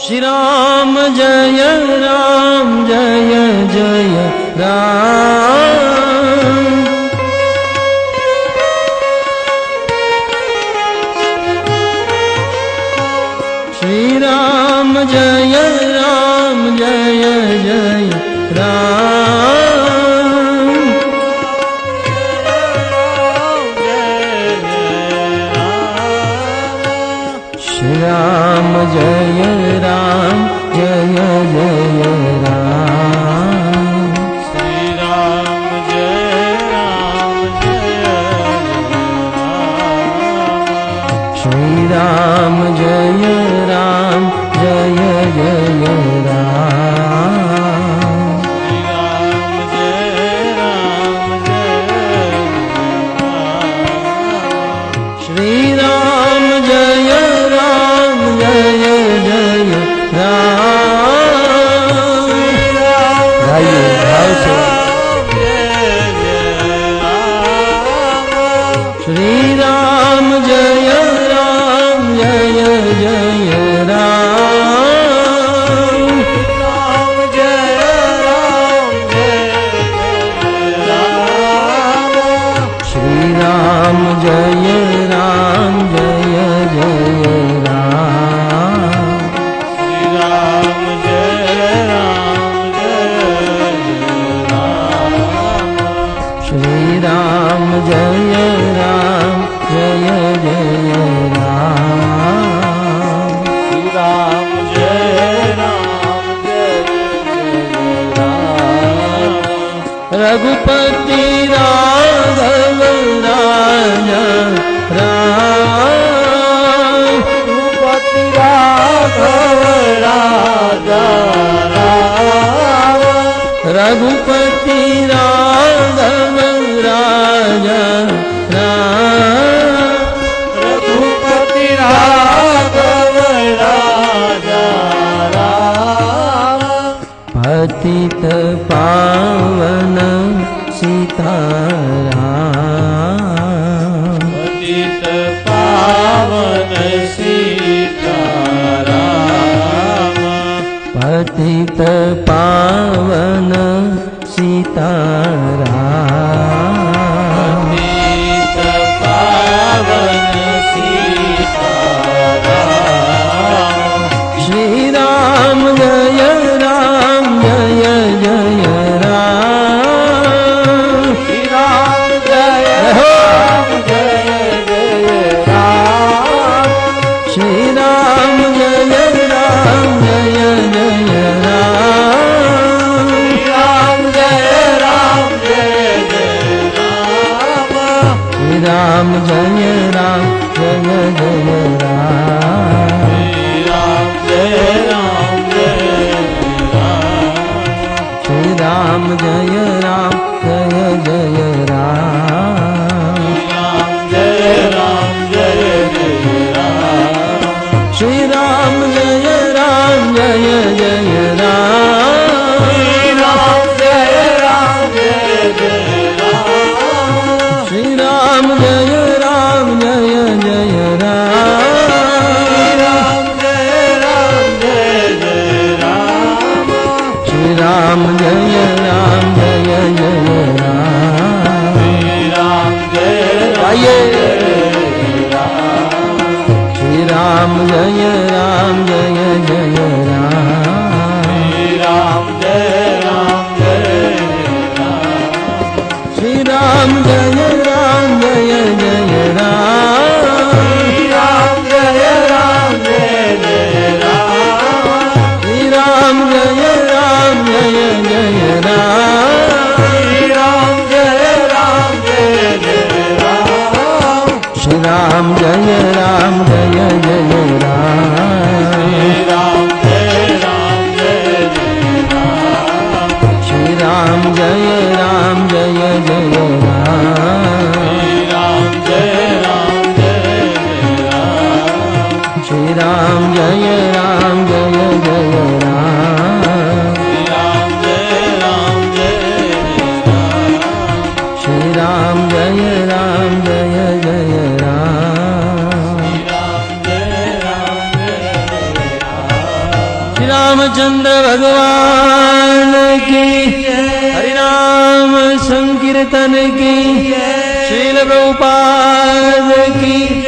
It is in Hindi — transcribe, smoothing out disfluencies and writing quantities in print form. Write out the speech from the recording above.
श्री राम जय जय राम। श्री राम जय जय राम। श्री राम जय राम जय जय राम। श्री राम जय राम जय राम। श्री राम जय राम जय जय राम। श्री राम जय राम जय श्री राम जय राम जय जय राम। श्री राम जय राम जय जय राम। राम जय राम जय राम। श्री राम जय राम जय जय राम। श्री राम जय राम जय राम। श्री राम जय राम जय जय राम। श्री राम जय राम जय राम। रघुपति राघव राजा राम। रघुपति राघव राजा राम। रघुपति राघव राजा राम। रघुपति राघव राजा राम। पतित पावन सीताराम। पतित पावन सीताराम। पतित पावन सीताराम। पतित पावन सीताराम। श्री राम जय जय राम। श्री राम जय राम जय जय राम। श्री राम जय राम जय जय राम। श्री राम जय राम जय जय राम। श्री राम जय राम जय जय राम। श्री राम जय राम जय राम। श्री राम जय राम जय जय राम। जय राम जय जय राम। श्री राम जय राम जय जय राम। श्री राम जय राम जय जय राम। श्री राम जय राम जय जय राम। जय राम जय जय राम। श्री राम जय राम जय जय राम। श्री राम जय आइए। राम। श्री राम जय राम जय जय राम। श्री राम जय राम जय राम। श्री राम जय राम जय जय राम। श्री राम जय राम जय जय राम। श्री राम जय राम जय जय राम। श्री राम जय राम जय जय राम। श्री राम जय राम जय जय राम। श्री राम जय राम जय जय राम। श्री राम जय राम जय जय राम। श्री राम जय राम जय जय राम। श्री राम जय राम जय जय राम। श्री राम जय राम जय जय राम। रामचंद्र भगवान की, हरि नाम संकीर्तन की, श्रील प्रभुपाद की।